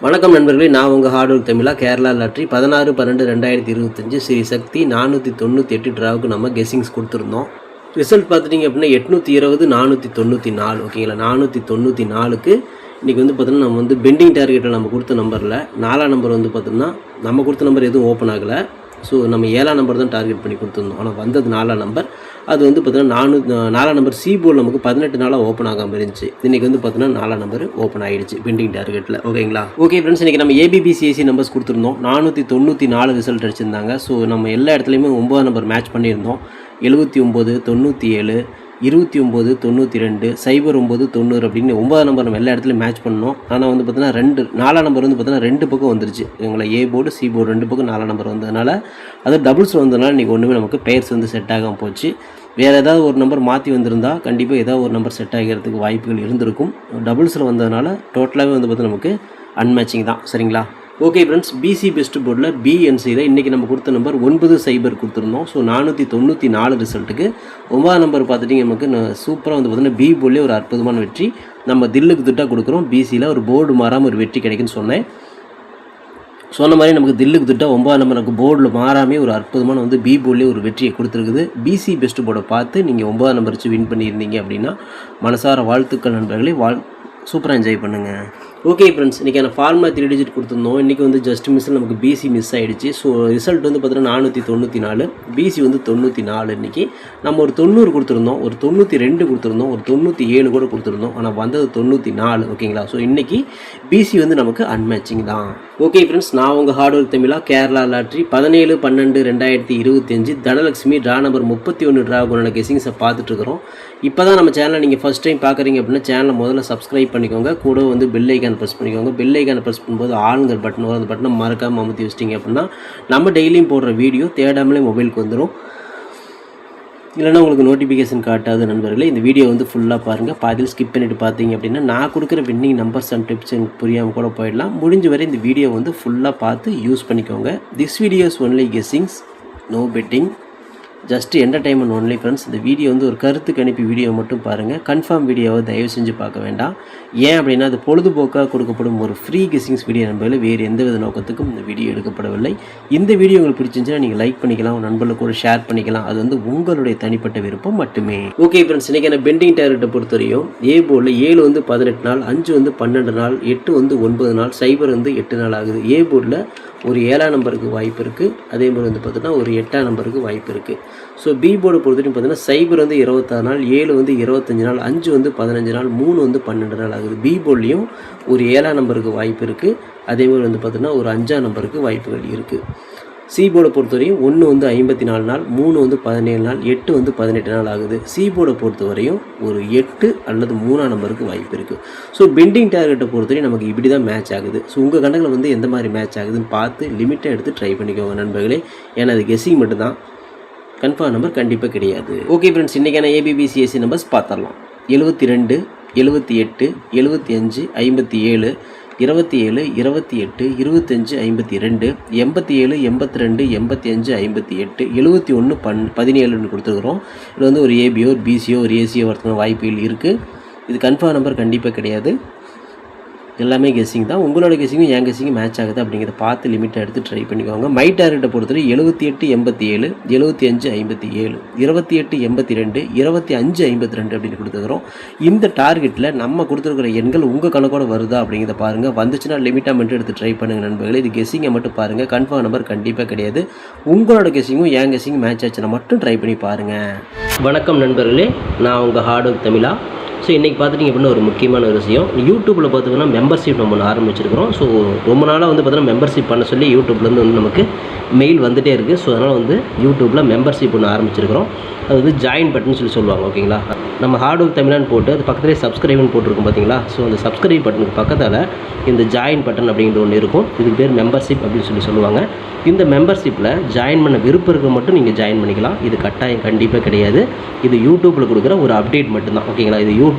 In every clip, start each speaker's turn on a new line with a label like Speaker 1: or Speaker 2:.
Speaker 1: வணக்கம் நண்பர்களே, நான் உங்கள் ஹார்ட் ஒர்க் தமிழா. கேரளா லாட்ரி 16/12/2025 ஸ்ரீ சக்தி 498 டிராவுக்கு நம்ம கெஸ்ஸிங்ஸ் கொடுத்துருந்தோம். ரிசல்ட் பார்த்துட்டிங்க அப்படின்னா 820 494. ஓகேங்களா, 494க்கு இன்றைக்கி வந்து பார்த்தோன்னா நம்ம வந்து பெண்டிங் டார்கெட்டில் நம்ம கொடுத்த நம்பரில் 4ஆம் நம்பர் வந்து பார்த்தோம்னா நம்ம கொடுத்த நம்பர் எதுவும் ஓப்பன் ஆகலை. ஸோ நம்ம 7ஆம் நம்பர் தான் டார்கெட் பண்ணி கொடுத்துருந்தோம். ஆனால் வந்தது 4ஆம் நம்பர். அது வந்து பார்த்தோன்னா 4ஆம் நம்பர் சி போர்டு நமக்கு 18 நாளாக ஓப்பன் ஆகாமல் இருந்துச்சு. இன்றைக்கி வந்து பார்த்தோன்னா 4ஆம் நம்பர் ஓப்பன் ஆகிடுச்சு பெண்டிங் டார்கெட்டில். ஓகேங்களா, ஓகே ஃப்ரெண்ட்ஸ், இன்றைக்கி நம்ம ஏபிபிசிஎஸ்சி நம்பர்ஸ் கொடுத்துருந்தோம். 494 ரிசல்ட் அடிச்சிருந்தாங்க. ஸோ நம்ம எல்லா இடத்துலையுமே 9ஆம் நம்பர் மேட்ச் பண்ணியிருந்தோம். 79, 97, 29, 92, 09, 90 அப்படின்னு 9ஆம் நம்பர் நம்ம எல்லா இடத்துலையும் மேட்ச் பண்ணோம். ஆனால் வந்து பார்த்தீங்கன்னா 4ஆம் நம்பர் வந்து பார்த்தீங்கன்னா 2 பக்கம் வந்துருச்சு. எங்களை ஏ போர்டு சி போர்டு 2 பக்கம் 4ஆம் நம்பர் வந்ததுனால, அது டபுள்ஸ் வந்ததுனால இன்றைக்கி ஒன்றுமே நமக்கு பேர்ஸ் வந்து செட் ஆகாமல் போச்சு. வேறு ஏதாவது ஒரு நம்பர் மாற்றி வந்திருந்தால் கண்டிப்பாக ஏதாவது ஒரு நம்பர் செட் ஆகிறதுக்கு வாய்ப்புகள் இருந்திருக்கும். டபுள்ஸில் வந்ததுனால டோட்டலாகவே வந்து பார்த்தீங்கன்னா நமக்கு அன்மேட்சிங் தான். சரிங்களா, ஓகே ஃப்ரெண்ட்ஸ், பிசி பெஸ்ட் போர்டில் பிஎன்சியில் இன்றைக்கி நம்ம கொடுத்த நம்பர் 90 கொடுத்துருந்தோம். ஸோ 494 ரிசல்ட்டுக்கு 9ஆம் நம்பர் பார்த்துட்டிங்க நமக்கு சூப்பராக வந்து பார்த்திங்கன்னா பி போர்ட்லேயே ஒரு அற்புதமான வெற்றி. நம்ம தில்லுக்கு திட்டாக கொடுக்குறோம். பிசியில் ஒரு போர்டு மாறாமல் ஒரு வெற்றி கிடைக்குன்னு சொன்ன மாதிரி நமக்கு தில்லுக்கு திட்டாக 9ஆம் நம்பர் நமக்கு போர்டில் மாறாமல் ஒரு அற்புதமான வந்து பி போர்ட்லேயே ஒரு வெற்றியை கொடுத்துருக்குது. பிசி பெஸ்ட் போர்டை பார்த்து நீங்கள் 9ஆம் நம்பர் வச்சு வின் பண்ணியிருந்தீங்க அப்படின்னா மனசார வாழ்த்துக்கள் நண்பர்களே. சூப்பராக என்ஜாய் பண்ணுங்கள். ஓகே ஃப்ரெண்ட்ஸ், இன்றைக்கான ஃபார்முலா 3 டிஜிட் கொடுத்துருந்தோம். இன்றைக்கி வந்து ஜஸ்ட் மிஸ்ஸில் நமக்கு பிசி மிஸ் ஆகிடுச்சு. ஸோ ரிசல்ட் வந்து பார்த்தீங்கன்னா 494, பிசி வந்து 94. இன்றைக்கி நம்ம ஒரு 90 கொடுத்துருந்தோம், ஒரு 92 கொடுத்துருந்தோம், ஒரு 97 கூட கொடுத்துருந்தோம். ஆனால் வந்தது 94. ஓகேங்களா, ஸோ இன்றைக்கி பிசி வந்து நமக்கு அன்மேட்சிங் தான். ஓகே ஃப்ரெண்ட்ஸ், நான் உங்கள் ஹார்ட் ஒர்க் தமிழா. Kerala lottery 17/12/2025 Dhanalakshmi draw number 31 ட்ராவுக்கு கெஸிங்ஸை பார்த்துட்ருக்குறோம். இப்போ தான் நம்ம சேனலை நீங்கள் ஃபஸ்ட் டைம் பார்க்குறீங்க அப்படின்னா சேனலை முதல்ல சப்ஸ்கிரைப் பண்ணிக்கோங்க. கூட வந்து பெல் ஐக்கான் ப்ரெஸ் பண்ணிக்கோங்க. பெல் ஐக்கானை ப்ரெஸ் பண்ணும்போது ஆளுங்கிற பட்டன் வரும். அந்த பட்டனை மறக்காமல் அமுத்தி வச்சிட்டிங்க அப்படின்னா நம்ம டெய்லியும் போடுற வீடியோ தேடாமலே மொபைலுக்கு வந்துடும். இல்லைனா உங்களுக்கு நோட்டிஃபிகேஷன் காட்டாது. நண்பர்களே, இந்த வீடியோ வந்து ஃபுல்லாக பாருங்கள். பாதியில் ஸ்கிப் பண்ணிவிட்டு பார்த்தீங்க அப்படின்னா நான் கொடுக்குற வின்னிங் நம்பர்ஸ் அண்ட் டிப்ஸ் எனக்கு புரியாமல் கூட போயிடலாம். முடிஞ்ச வரை இந்த வீடியோ வந்து ஃபுல்லாக பார்த்து யூஸ் பண்ணிக்கோங்க. This videos only guessings, no betting, just entertainment only friends. இந்த வீடியோ வந்து ஒரு கருத்துக்கு அனுப்பி வீடியோ மட்டும் பாருங்கள். கன்ஃபார்ம் வீடியோவை தயவு செஞ்சு பார்க்க வேண்டாம். ஏன் அப்படின்னா அது பொழுதுபோக்காக கொடுக்கப்படும் ஒரு ஃப்ரீ கெஸ்ஸிங்ஸ் வீடியோ நண்பர்களே. வேறு எந்தவித நோக்கத்துக்கும் இந்த வீடியோ எடுக்கப்படவில்லை. இந்த வீடியோ உங்களுக்கு பிடிச்சிருந்துச்சுன்னா நீங்கள் லைக் பண்ணிக்கலாம், உங்கள் நண்பர்களுக்கு கூட ஷேர் பண்ணிக்கலாம். அது வந்து உங்களுடைய தனிப்பட்ட விருப்பம் மட்டுமே. ஓகே ஃப்ரெண்ட்ஸ், இன்றைக்கி என்ன பெண்டிங் டார்கெட்டை பொறுத்தவரையும் ஏ போர்டில் 7 வந்து 18 நாள், 5 வந்து 12 நாள், 8 வந்து 9 நாள், 0 வந்து 8 நாள் ஆகுது. ஏ போர்டில் ஒரு 7ஆம் நம்பருக்கு வாய்ப்பு இருக்குது. அதே மாதிரி வந்து பார்த்தீங்கன்னா ஒரு 8ஆம் நம்பருக்கு வாய்ப்பு இருக்குது. ஸோ பி போர்டை பொறுத்தவரைக்கும் பார்த்தீங்கன்னா 0 வந்து 26 நாள், 7 வந்து 25 நாள், 5 வந்து 15 நாள், 3 வந்து 12 நாள் ஆகுது. பி போர்ட்லேயும் ஒரு 7ஆம் நம்பருக்கு வாய்ப்பு இருக்குது. அதே மாதிரி வந்து பார்த்தீங்கன்னா ஒரு 5ஆம் நம்பருக்கு வாய்ப்புகள் இருக்குது. சி போர்டை பொறுத்தவரையும் 1 வந்து 54 நாள், 3 வந்து 17 நாள், 8 வந்து 18 நாள் ஆகுது. சி போர்டை பொறுத்தவரையும் ஒரு 8 அல்லது 3ஆம் நம்பருக்கு வாய்ப்பு இருக்குது. ஸோ பெண்டிங் டார்கெட்டை பொறுத்தவரையும் நமக்கு இப்படி தான் மேட்ச் ஆகுது. ஸோ உங்கள் கணக்கில் வந்து எந்த மாதிரி மேட்ச் ஆகுதுன்னு பார்த்து லிமிட்டாக எடுத்து ட்ரை பண்ணிக்கோங்க நண்பர்களே. ஏன்னா அது கெஸ்ஸிங் மட்டும்தான், கன்ஃபார்ம் நம்பர் கண்டிப்பாக கிடையாது. ஓகே ஃப்ரெண்ட்ஸ், இன்றைக்கான ஏபிபிசிஎஸ்சி நம்பர்ஸ் பார்த்துடலாம். 72, 78, 75, 57, 27, 28, 25, 52, 87, 82, 85, 58, 71, 17 கொடுத்துருக்குறோம். இது வந்து ஒரு ஏபியோ ஒரு பிசியோ ஒரு ஏசியோ வரதுக்கான வாய்ப்புகள் இருக்குது. இது கன்ஃபார்ம் நம்பர் கண்டிப்பாக கிடையாது. எல்லாமே கெஸ்ஸிங் தான். உங்களோட கெஸ்ஸிங்கும் என் கெஸ்ஸிங்கும் மேட்ச் ஆகுது அப்படிங்கிறத பார்த்து லிமிட்டை எடுத்து ட்ரை பண்ணிக்கோங்க. மை டார்கெட்டை பொறுத்தவரை 78, 87, 75, 57, 28, 82, 25, 52 அப்படின்னு கொடுத்துக்கிறோம். இந்த டார்கெட்டில் நம்ம கொடுத்துருக்குற எண்கள் உங்கள் கணக்கோட வருதா அப்படிங்கிறத பாருங்கள். வந்துச்சுன்னா லிமிட்டாக மட்டும் எடுத்து ட்ரை பண்ணுங்கள் நண்பர்களே. இது கெஸ்ஸிங்கை மட்டும் பாருங்கள், கன்ஃபார்ம் நம்பர் கண்டிப்பாக கிடையாது. உங்களோட கெஸ்ஸிங்கும் என் கெஸ்ஸிங்கும் மேட்ச் ஆச்சுன்னா மட்டும் ட்ரை பண்ணி பாருங்கள். வணக்கம் நண்பர்களே, நான் உங்கள் ஹார்ட் ஒர்க் தமிழா. ஸோ இன்றைக்கி பார்த்துட்டிங்க அப்படின்னா ஒரு முக்கியமான ஒரு விஷயம், யூடியூப்பில் பார்த்திங்கன்னா மெம்பர்ஷிப் நம்ம ஆரம்பிச்சிருக்கிறோம். ஸோ ரொம்ப நாளாக வந்து பார்த்தீங்கன்னா மெம்பர்ஷிப் பண்ண சொல்லி யூடியூப்லேருந்து வந்து நமக்கு மெயில் வந்துகிட்டே இருக்குது. ஸோ அதனால் வந்து யூடியூப்பில் மெம்பர்ஷிப் ஒன்று ஆரம்பிச்சிருக்கிறோம். அது வந்து ஜாயின் பட்டன் சொல்லுவாங்க. ஓகேங்களா, நம்ம ஹார்ட் ஒர்க் தமிழான்னு போட்டு அது பக்கத்துலேயே சப்ஸ்கிரைப்னு போட்டிருக்கோம் பார்த்தீங்களா. ஸோ அந்த சப்ஸ்கிரைப் பட்டனுக்கு பக்கத்தில் இந்த ஜாயின் பட்டன் அப்படிங்கிற ஒன்று இருக்கும். இதுக்கு பேர் மெம்பர்ஷிப் அப்படின்னு சொல்லுவாங்க. இந்த மெம்பர்ஷிப்பில் ஜாயின் பண்ண விருப்பம் இருக்க மட்டும் நீங்கள் ஜாயின் பண்ணிக்கலாம். இது கட்டாயம் கண்டிப்பாக கிடையாது. இது யூடியூப்பில் கொடுக்குற ஒரு அப்டேட் மட்டும்தான். ஓகேங்களா, இது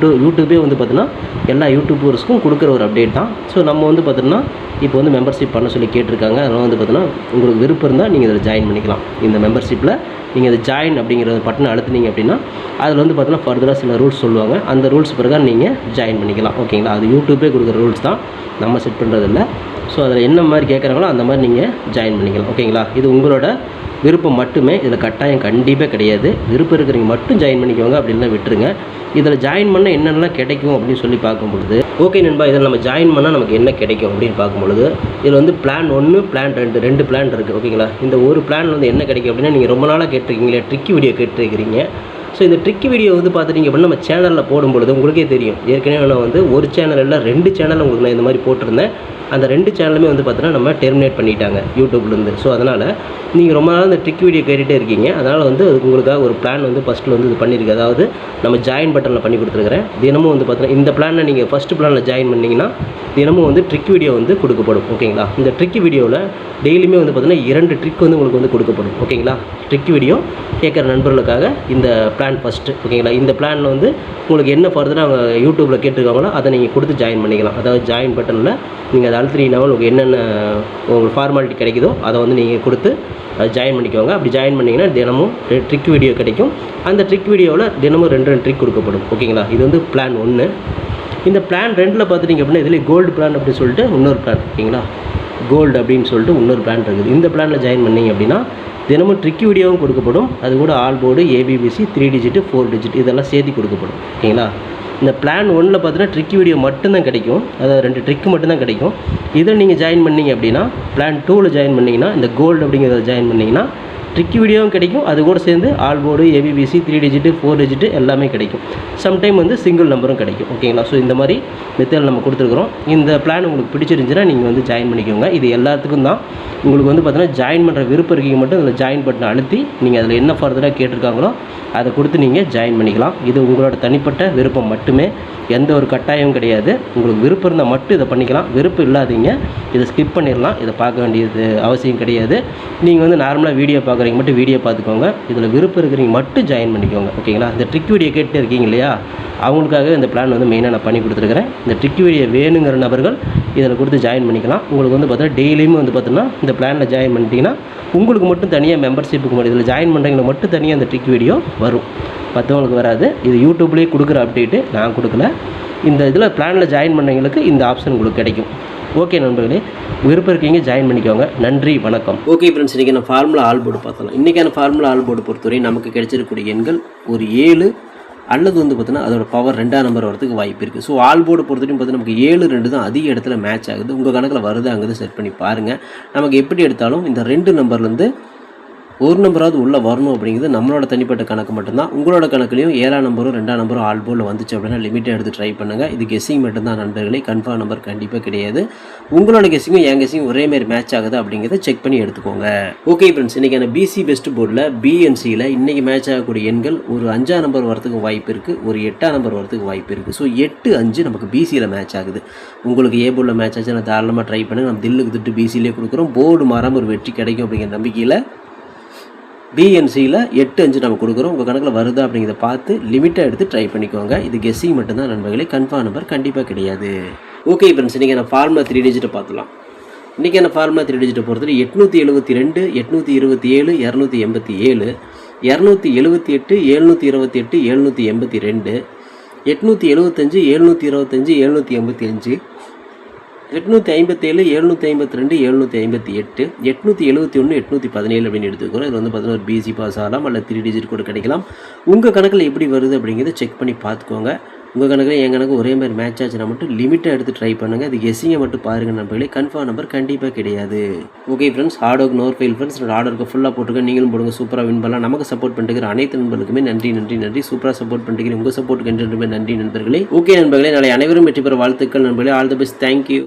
Speaker 1: யூடியூபே வந்து பார்த்தீங்கன்னா எல்லா யூடியூபர்ஸ்க்கும் கொடுக்குற ஒரு அப்டேட் தான். ஸோ நம்ம வந்து பார்த்தீங்கன்னா இப்போ வந்து மெம்பர்ஷிப் பண்ண சொல்லி கேட்டிருக்காங்க. அதனால் வந்து பார்த்தீங்கன்னா உங்களுக்கு விருப்பம் இருந்தால் நீங்கள் இதில் ஜாயின் பண்ணிக்கலாம். இந்த மெம்பர்ஷிப்பில் நீங்கள் இதை ஜாயின் அப்படிங்கிற பட்டனை அழுத்துனீங்க அப்படின்னா அதில் வந்து பார்த்தீங்கன்னா ஃபர்தராக சில ரூல்ஸ் சொல்லுவாங்க. அந்த ரூல்ஸ் பிறகு நீங்கள் ஜாயின் பண்ணிக்கலாம். ஓகேங்களா, அது யூடியூபே கொடுக்குற ரூல்ஸ் தான், நம்ம செட் பண்ணுறதில்ல. ஸோ அதில் என்ன மாதிரி கேட்குறாங்களோ அந்த மாதிரி நீங்கள் ஜாயின் பண்ணிக்கலாம். ஓகேங்களா? இது உங்களோட விருப்பம் மட்டுமே, இதில் கட்டாயம் கண்டிப்பாக கிடையாது. விருப்பம் இருக்கிறவங்க மட்டும் ஜாயின் பண்ணிக்கோங்க, அப்படின்னா விட்டுருங்க. இதில் ஜாயின் பண்ணால் என்னென்னலாம் கிடைக்கும் அப்படின்னு சொல்லி பார்க்கும்பொழுது, ஓகே நண்பா, இதில் நம்ம ஜாயின் பண்ணால் நமக்கு என்ன கிடைக்கும் அப்படின்னு பார்க்கும்பொழுது, இதில் வந்து பிளான் 1 பிளான் 2 பிளான் இருக்குது. ஓகேங்களா? இந்த ஒரு பிளான் வந்து என்ன கிடைக்கும் அப்படின்னா, நீங்கள் ரொம்ப நாளாக கேட்டிருக்கீங்களே, ட்ரிக்கி வீடியோ கேட்டிருக்கிறீங்க. ஸோ இந்த ட்ரிக்கி வீடியோ வந்து பார்த்துட்டிங்க அப்படின்னா நம்ம சேனலில் போடும்பொழுது உங்களுக்கே தெரியும். ஏற்கனவே நான் வந்து ஒரு சேனல் இல்லை 2 சேனல் உங்களுக்கு நான் இந்த மாதிரி போட்டிருந்தேன். அந்த 2 சேனலுமே வந்து பார்த்தீங்கன்னா நம்ம டெர்மினேட் பண்ணிட்டாங்க யூடியூப்லேருந்து. ஸோ அதனால் நீங்கள் ரொம்ப நாள் இந்த ட்ரிக் வீடியோ கேட்டுகிட்டே இருக்கீங்க. அதனால் வந்து அதுக்கு உங்களுக்காக ஒரு பிளான் வந்து ஃபஸ்ட்டில் வந்து இது பண்ணியிருக்கு. அதாவது நம்ம ஜாயின் பட்டனில் பண்ணி கொடுத்துருக்குறேன். தினமும் வந்து பார்த்தீங்கன்னா இந்த பிளானில் நீங்கள் ஃபஸ்ட்டு பிளானில் ஜாயின் பண்ணிங்கன்னா தினமும் வந்து ட்ரிக் வீடியோ வந்து கொடுக்கப்படும். ஓகேங்களா? இந்த ட்ரிக் வீடியோவில் டெய்லியுமே வந்து பார்த்தீங்கன்னா 2 ட்ரிக் வந்து உங்களுக்கு வந்து கொடுக்கப்படும். ஓகேங்களா? ட்ரிக் வீடியோ கேட்குற நண்பர்களுக்காக இந்த பிளான் ஃபஸ்ட்டு. ஓகேங்களா? இந்த பிளானில் வந்து உங்களுக்கு என்ன ஃபர்தராக அவங்க யூடியூப்பில் கேட்டிருக்காங்களோ அதை நீங்கள் கொடுத்து ஜாயின் பண்ணிக்கலாம். அதாவது ஜாயின் பட்டனில் நீங்கள் அதை அழுத்தினீங்கன்னா உங்களுக்கு என்னென்ன உங்களுக்கு ஃபார்மாலிட்டி கிடைக்குதோ அதை வந்து நீங்கள் கொடுத்து அதை ஜாயின் பண்ணிக்கோங்க. அப்படி ஜாயின் பண்ணிங்கன்னா தினமும் ட்ரிக் வீடியோ கிடைக்கும். அந்த ட்ரிக் வீடியோவில் தினமும் 2 ட்ரிக் கொடுக்கப்படும். ஓகேங்களா? இது வந்து பிளான் 1. இந்த பிளான் 2ல் பார்த்துட்டிங்க அப்படின்னா இதில் கோல்டு பிளான் அப்படின்னு சொல்லிட்டு இன்னொரு பிளான். ஓகேங்களா? கோல்டு அப்படின்னு சொல்லிட்டு இன்னொரு பிளான் இருக்குது. இந்த பிளானில் ஜாயின் பண்ணிங்க அப்படின்னா தினமும் ட்ரிக் வீடியோவும் கொடுக்கப்படும். அது கூட all board, ABBC, 3 digit 4 digit இதெல்லாம் சேர்த்து கொடுக்கப்படும். ஓகேங்களா? இந்த பிளான் 1ல் பார்த்தீங்கன்னா ட்ரிக் வீடியோ மட்டும்தான் கிடைக்கும். அதாவது 2 ட்ரிக் மட்டும்தான் கிடைக்கும். இதில் நீங்கள் ஜாயின் பண்ணிங்க அப்படின்னா பிளான் 2ல் ஜாயின் பண்ணிங்கன்னா இந்த கோல்டு அப்படிங்கிறத ஜாயின் பண்ணிங்கன்னா ட்ரிக் வீடியோவும் கிடைக்கும். அது கூட சேர்ந்து all board, ABBC, 3 digit 4 digit எல்லாமே கிடைக்கும். சம்டைம் வந்து சிங்கிள் நம்பரும் கிடைக்கும். ஓகேங்களா? ஸோ இந்த மாதிரி மெத்தட் நம்ம கொடுத்துருக்குறோம். இந்த பிளான் உங்களுக்கு பிடிச்சிருந்துச்சுன்னா நீங்கள் வந்து ஜாயின் பண்ணிக்கோங்க. இது எல்லாத்துக்கும் தான். உங்களுக்கு வந்து பார்த்தீங்கன்னா ஜாயின் பண்ணுற விருப்பம் இருக்கீங்க மட்டும் அதில் ஜாயின் பட்டனை அழுத்தி நீங்கள் அதில் என்ன ஃபர்தராக கேட்டிருக்காங்களோ அதை கொடுத்து நீங்கள் ஜாயின் பண்ணிக்கலாம். இது உங்களோட தனிப்பட்ட விருப்பம் மட்டுமே, எந்த ஒரு கட்டாயமும் கிடையாது. உங்களுக்கு விருப்பம் இருந்தால் மட்டும் இதை பண்ணிக்கலாம். விருப்பம் இல்லாதீங்க இதை ஸ்கிப் பண்ணிடலாம். இதை பார்க்க வேண்டியது அவசியம் கிடையாது. நீங்கள் வந்து நார்மலாக வீடியோ பார்க்குறீங்க மட்டும் வீடியோ பார்த்துக்கோங்க. இதில் விருப்பம் இருக்கிறீங்க மட்டும் ஜாயின் பண்ணிக்கோங்க. ஓகேங்களா? இந்த ட்ரிக் வீடியோ கேட்டு இருக்கீங்க இல்லையா, அவங்களுக்காக இந்த பிளான் வந்து மெயினாக நான் பண்ணி கொடுத்துருக்கிறேன். இந்த ட்ரிக் வீடியோ வேணுங்கிற நபர்கள் இதில் கொடுத்து ஜாயின் பண்ணிக்கலாம். உங்களுக்கு வந்து பார்த்தீங்கன்னா டெய்லியுமே வந்து பார்த்தீங்கன்னா இந்த பிளானில் ஜாயின் பண்ணிட்டீங்கன்னா உங்களுக்கு மட்டும் தனியாக மெம்பர்ஷிப்புக்கு மட்டும் இதில் ஜாயின் பண்ணுறவங்களுக்கு மட்டும் தனியாக அந்த ட்ரிக் வீடியோ வரும், மற்றவங்களுக்கு வராது. இது யூடியூப்லேயே கொடுக்குற அப்டேட்டு, நான் கொடுக்கல. இந்த இதில் பிளானில் ஜாயின் பண்ணவங்களுக்கு இந்த ஆப்ஷன் உங்களுக்கு கிடைக்கும். ஓகே நண்பர்களே, விருப்பம் இருக்கீங்க ஜாயின் பண்ணிக்கோங்க. நன்றி, வணக்கம். ஓகே ஃப்ரெண்ட்ஸ், இன்றைக்கி நான் ஃபார்முலா ஆல் போர்டு பார்த்தலாம். இன்றைக்கான ஃபார்முலா ஆல் போர்டு பொறுத்தவரை நமக்கு கிடைச்சிருக்கக்கூடிய எண்கள் ஒரு 7 அல்லது வந்து பார்த்தீங்கன்னா அதோட பவர் 2ஆம் நம்பர் வரதுக்கு வாய்ப்பு இருக்குது. ஸோ ஆல் போர்டு பொறுத்தவரைக்கும் பார்த்தீங்கன்னா நமக்கு 7, 2 தான் அதிக இடத்துல மேட்ச் ஆகுது. உங்கள் கணக்கில் வருதாங்கிறது செட் பண்ணி பாருங்கள். நமக்கு எப்படி எடுத்தாலும் இந்த 2 நம்பர்லேருந்து ஒரு நம்பராவது உள்ளே வரணும் அப்படிங்கிறது நம்மளோட தனிப்பட்ட கணக்கு மட்டும்தான். உங்களோட கணக்குலையும் 7ஆம் நம்பரும் 2ஆம் நம்பரும் ஆல் போர்டில் வந்துச்சு அப்படின்னா லிமிட்டாக எடுத்து ட்ரை பண்ணுங்கள். இது கெஸ்ஸிங் மட்டும்தான் நண்பர்களே, கன்ஃபார்ம் நம்பர் கண்டிப்பாக கிடையாது. உங்களோட கெஸ்ஸிங்கும் என் கெஸ்ஸிங் ஒரே மாதிரி மேட்ச் ஆகுது அப்படிங்கிறத செக் பண்ணி எடுத்துக்கோங்க. ஓகே ஃப்ரெண்ட்ஸ், இன்றைக்கான பிசி பெஸ்ட் போர்டில் பிஎன்சியில் இன்றைக்கி மேட்ச் ஆகக்கூடிய எண்கள் ஒரு 5ஆம் நம்பர் வரத்துக்கு வாய்ப்பு இருக்குது, ஒரு 8ஆம் நம்பர் வரத்துக்கு வாய்ப்பு இருக்குது. ஸோ 8, 5 நமக்கு பிசியில் மேட்ச் ஆகுது. உங்களுக்கு ஏ போர்டில் மேட்ச் ஆச்சு, நான் தாராளமாக ட்ரை பண்ணுங்கள். நம்ம தில்லுக்கு திட்டு பிசியிலே கொடுக்குறோம். போர்டு மாறாமல் ஒரு வெற்றி கிடைக்கும் அப்படிங்கிற நம்பிக்கையில் பிஎன்சியில் 8, 5 நம்ம கொடுக்குறோம். உங்கள் கணக்கில் வருதா அப்படிங்கிறத பார்த்து லிமிட்டாக எடுத்து ட்ரை பண்ணிக்கோங்க. இது கெஸ்ஸிங் மட்டும்தான் நண்பர்களே, கன்ஃபார்ம் நம்பர் கண்டிப்பாக கிடையாது. ஓகே ஃப்ரெண்ட்ஸ், இன்றைக்கி நான் ஃபார்முலா 3 டிஜிட்டை பார்த்துலாம். இன்றைக்கி நான் ஃபார்முலா 3 டிஜிட்டை பொறுத்தவரை 872, 827, 287, 278, 728, 782, 875, 725, 785, 857, 752, 758, 871, 817 அப்படின்னு எடுத்துக்கிறோம். இது வந்து பார்த்தீங்கன்னா ஒரு பிசி பாஸ் ஆகலாம், அல்ல 3 டிஜிட் கூட கிடைக்கலாம். உங்கள் கணக்கில் எப்படி வருது அப்படிங்கிறத செக் பண்ணி பார்த்துக்கோங்க. உங்கள் கணக்கில் என் கணக்கு ஒரே மாதிரி மேட்ச் ஆச்சுன்னா மட்டும் லிமிட்டாக எடுத்து ட்ரை பண்ணுங்கள். அது கெஸ்ஸிங்கை மட்டும் பாருங்கள் நண்பர்களே, கன்ஃபார்ம் நம்பர் கண்டிப்பாக கிடையாது. Okay friends, hard work nor fail friends. என்னோட ஆர்டருக்கு ஃபுல்லாக போட்டுருக்கேன், நீங்களும் போடுங்க. சூப்பராக வின் பண்ணலாம். நமக்கு சப்போர்ட் பண்ணிட்டு அனைத்து நண்பர்களுக்குமே நன்றி நன்றி நன்றி. சூப்பராக சப்போர்ட் பண்ணிட்டு உங்கள் சப்போர்ட்டுக்கு என்றுமே நன்றி நண்பர்களே. ஓகே நண்பர்களே, நாளை அனைவரும் வெற்றி பெற வாழ்த்துக்கள் நண்பர்களே. All the best, thank you.